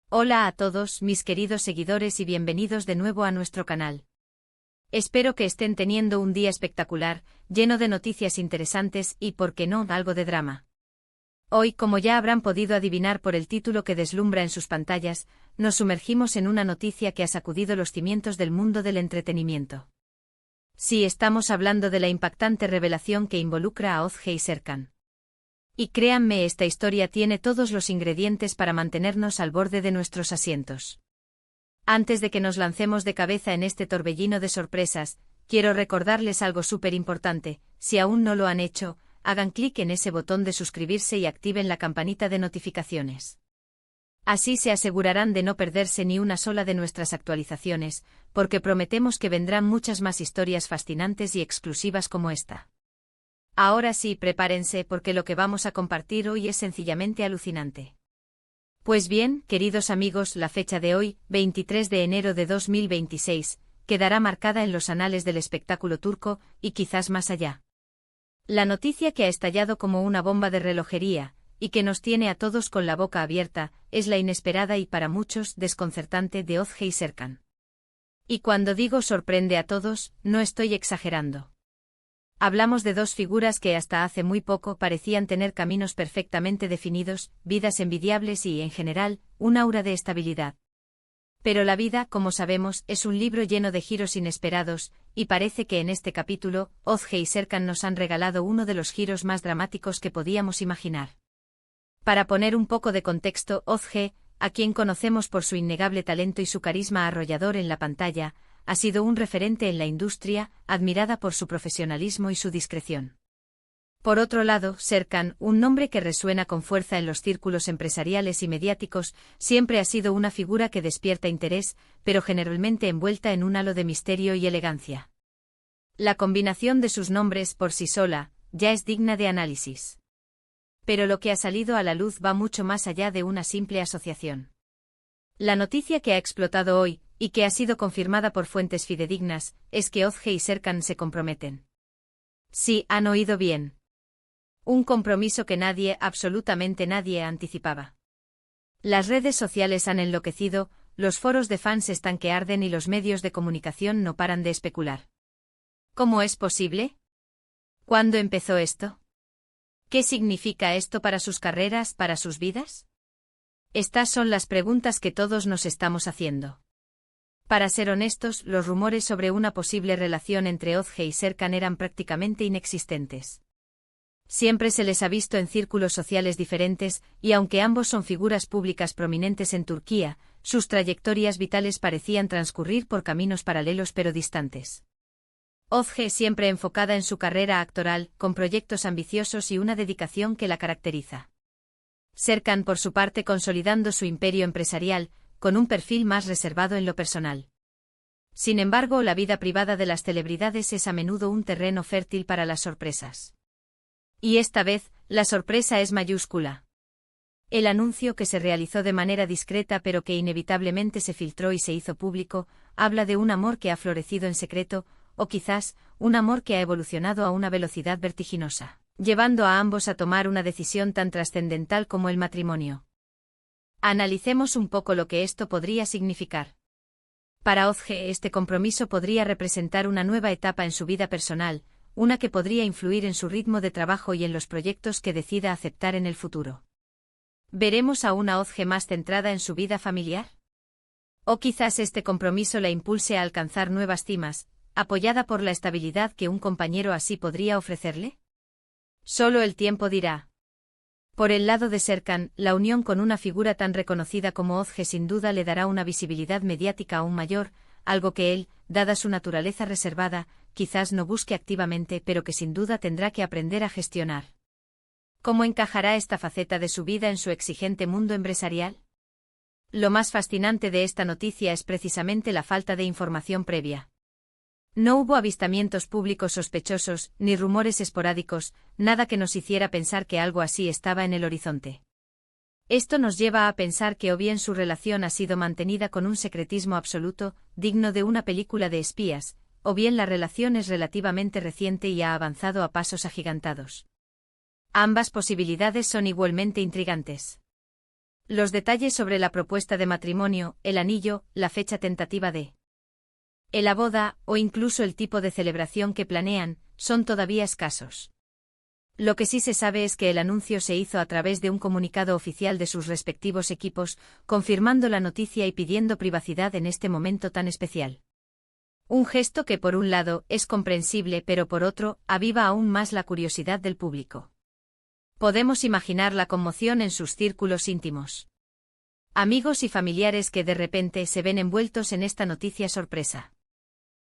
Hola a todos mis queridos seguidores y bienvenidos de nuevo a nuestro canal. Espero que estén teniendo un día espectacular, lleno de noticias interesantes y, por qué no, algo de drama. Hoy, como ya habrán podido adivinar por el título que deslumbra en sus pantallas, nos sumergimos en una noticia que ha sacudido los cimientos del mundo del entretenimiento. Sí, estamos hablando de la impactante revelación que involucra a Ozge y Serkan. Y créanme, esta historia tiene todos los ingredientes para mantenernos al borde de nuestros asientos. Antes de que nos lancemos de cabeza en este torbellino de sorpresas, quiero recordarles algo súper importante: si aún no lo han hecho, hagan clic en ese botón de suscribirse y activen la campanita de notificaciones. Así se asegurarán de no perderse ni una sola de nuestras actualizaciones, porque prometemos que vendrán muchas más historias fascinantes y exclusivas como esta. Ahora sí, prepárense porque lo que vamos a compartir hoy es sencillamente alucinante. Pues bien, queridos amigos, la fecha de hoy, 23 de enero de 2026, quedará marcada en los anales del espectáculo turco, y quizás más allá. La noticia que ha estallado como una bomba de relojería, y que nos tiene a todos con la boca abierta, es la inesperada y para muchos desconcertante de Ozge y Serkan. Y cuando digo sorprende a todos, no estoy exagerando. Hablamos de dos figuras que hasta hace muy poco parecían tener caminos perfectamente definidos, vidas envidiables y, en general, un aura de estabilidad. Pero la vida, como sabemos, es un libro lleno de giros inesperados, y parece que en este capítulo, Ozge y Serkan nos han regalado uno de los giros más dramáticos que podíamos imaginar. Para poner un poco de contexto, Ozge, a quien conocemos por su innegable talento y su carisma arrollador en la pantalla, ha sido un referente en la industria, admirada por su profesionalismo y su discreción. Por otro lado, Serkan, un nombre que resuena con fuerza en los círculos empresariales y mediáticos, siempre ha sido una figura que despierta interés, pero generalmente envuelta en un halo de misterio y elegancia. La combinación de sus nombres por sí sola ya es digna de análisis. Pero lo que ha salido a la luz va mucho más allá de una simple asociación. La noticia que ha explotado hoy, y que ha sido confirmada por fuentes fidedignas, es que Ozge y Serkan se comprometen. Sí, han oído bien. Un compromiso que nadie, absolutamente nadie, anticipaba. Las redes sociales han enloquecido, los foros de fans están que arden y los medios de comunicación no paran de especular. ¿Cómo es posible? ¿Cuándo empezó esto? ¿Qué significa esto para sus carreras, para sus vidas? Estas son las preguntas que todos nos estamos haciendo. Para ser honestos, los rumores sobre una posible relación entre Ozge y Serkan eran prácticamente inexistentes. Siempre se les ha visto en círculos sociales diferentes, y aunque ambos son figuras públicas prominentes en Turquía, sus trayectorias vitales parecían transcurrir por caminos paralelos pero distantes. Ozge siempre enfocada en su carrera actoral, con proyectos ambiciosos y una dedicación que la caracteriza. Serkan, por su parte, consolidando su imperio empresarial, con un perfil más reservado en lo personal. Sin embargo, la vida privada de las celebridades es a menudo un terreno fértil para las sorpresas. Y esta vez, la sorpresa es mayúscula. El anuncio, que se realizó de manera discreta pero que inevitablemente se filtró y se hizo público, habla de un amor que ha florecido en secreto, o quizás, un amor que ha evolucionado a una velocidad vertiginosa, llevando a ambos a tomar una decisión tan trascendental como el matrimonio. Analicemos un poco lo que esto podría significar. Para Ozge, este compromiso podría representar una nueva etapa en su vida personal, una que podría influir en su ritmo de trabajo y en los proyectos que decida aceptar en el futuro. ¿Veremos a una Ozge más centrada en su vida familiar? ¿O quizás este compromiso la impulse a alcanzar nuevas cimas, apoyada por la estabilidad que un compañero así podría ofrecerle? Solo el tiempo dirá. Por el lado de Serkan, la unión con una figura tan reconocida como Ozge sin duda le dará una visibilidad mediática aún mayor, algo que él, dada su naturaleza reservada, quizás no busque activamente pero que sin duda tendrá que aprender a gestionar. ¿Cómo encajará esta faceta de su vida en su exigente mundo empresarial? Lo más fascinante de esta noticia es precisamente la falta de información previa. No hubo avistamientos públicos sospechosos, ni rumores esporádicos, nada que nos hiciera pensar que algo así estaba en el horizonte. Esto nos lleva a pensar que o bien su relación ha sido mantenida con un secretismo absoluto, digno de una película de espías, o bien la relación es relativamente reciente y ha avanzado a pasos agigantados. Ambas posibilidades son igualmente intrigantes. Los detalles sobre la propuesta de matrimonio, el anillo, la fecha tentativa de la boda, o incluso el tipo de celebración que planean, son todavía escasos. Lo que sí se sabe es que el anuncio se hizo a través de un comunicado oficial de sus respectivos equipos, confirmando la noticia y pidiendo privacidad en este momento tan especial. Un gesto que por un lado es comprensible pero por otro aviva aún más la curiosidad del público. Podemos imaginar la conmoción en sus círculos íntimos. Amigos y familiares que de repente se ven envueltos en esta noticia sorpresa.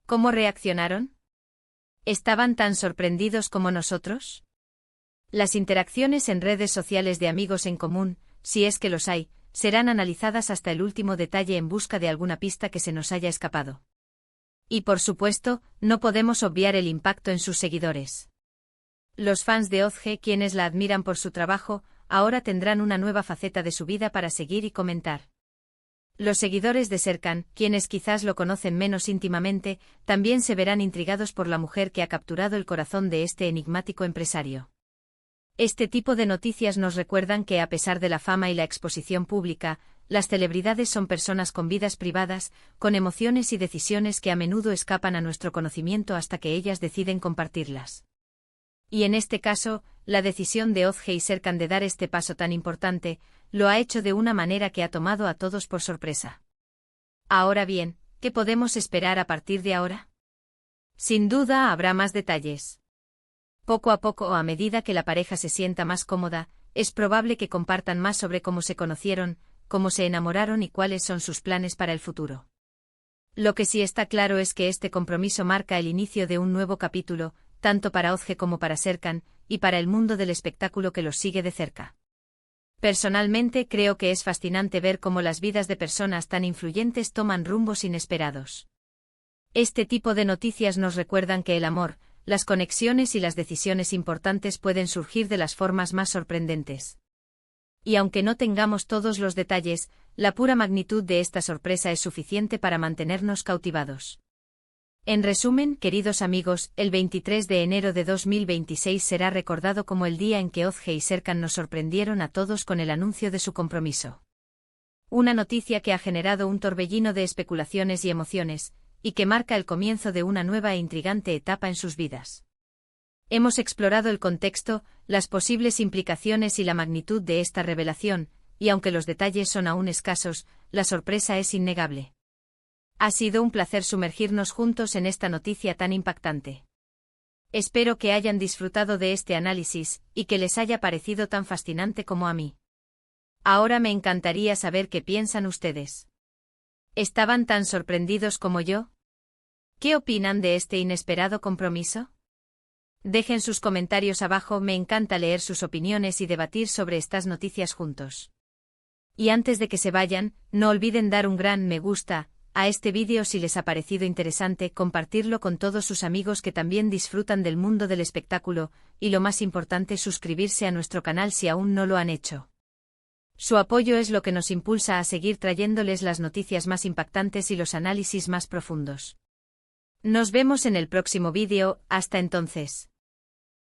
¿Cómo reaccionaron? ¿Estaban tan sorprendidos como nosotros? Las interacciones en redes sociales de amigos en común, si es que los hay, serán analizadas hasta el último detalle en busca de alguna pista que se nos haya escapado. Y por supuesto, no podemos obviar el impacto en sus seguidores. Los fans de Ozge, quienes la admiran por su trabajo, ahora tendrán una nueva faceta de su vida para seguir y comentar. Los seguidores de Serkan, quienes quizás lo conocen menos íntimamente, también se verán intrigados por la mujer que ha capturado el corazón de este enigmático empresario. Este tipo de noticias nos recuerdan que a pesar de la fama y la exposición pública, las celebridades son personas con vidas privadas, con emociones y decisiones que a menudo escapan a nuestro conocimiento hasta que ellas deciden compartirlas. Y en este caso, la decisión de Ozge y Serkan de dar este paso tan importante, lo ha hecho de una manera que ha tomado a todos por sorpresa. Ahora bien, ¿qué podemos esperar a partir de ahora? Sin duda habrá más detalles. Poco a poco o a medida que la pareja se sienta más cómoda, es probable que compartan más sobre cómo se conocieron, cómo se enamoraron y cuáles son sus planes para el futuro. Lo que sí está claro es que este compromiso marca el inicio de un nuevo capítulo, tanto para Ozge como para Serkan, y para el mundo del espectáculo que los sigue de cerca. Personalmente creo que es fascinante ver cómo las vidas de personas tan influyentes toman rumbos inesperados. Este tipo de noticias nos recuerdan que el amor, las conexiones y las decisiones importantes pueden surgir de las formas más sorprendentes. Y aunque no tengamos todos los detalles, la pura magnitud de esta sorpresa es suficiente para mantenernos cautivados. En resumen, queridos amigos, el 23 de enero de 2026 será recordado como el día en que Ozge y Serkan nos sorprendieron a todos con el anuncio de su compromiso. Una noticia que ha generado un torbellino de especulaciones y emociones, y que marca el comienzo de una nueva e intrigante etapa en sus vidas. Hemos explorado el contexto, las posibles implicaciones y la magnitud de esta revelación, y aunque los detalles son aún escasos, la sorpresa es innegable. Ha sido un placer sumergirnos juntos en esta noticia tan impactante. Espero que hayan disfrutado de este análisis, y que les haya parecido tan fascinante como a mí. Ahora me encantaría saber qué piensan ustedes. ¿Estaban tan sorprendidos como yo? ¿Qué opinan de este inesperado compromiso? Dejen sus comentarios abajo, me encanta leer sus opiniones y debatir sobre estas noticias juntos. Y antes de que se vayan, no olviden dar un gran me gusta a este vídeo si les ha parecido interesante, compartirlo con todos sus amigos que también disfrutan del mundo del espectáculo, y lo más importante, suscribirse a nuestro canal si aún no lo han hecho. Su apoyo es lo que nos impulsa a seguir trayéndoles las noticias más impactantes y los análisis más profundos. Nos vemos en el próximo vídeo, hasta entonces.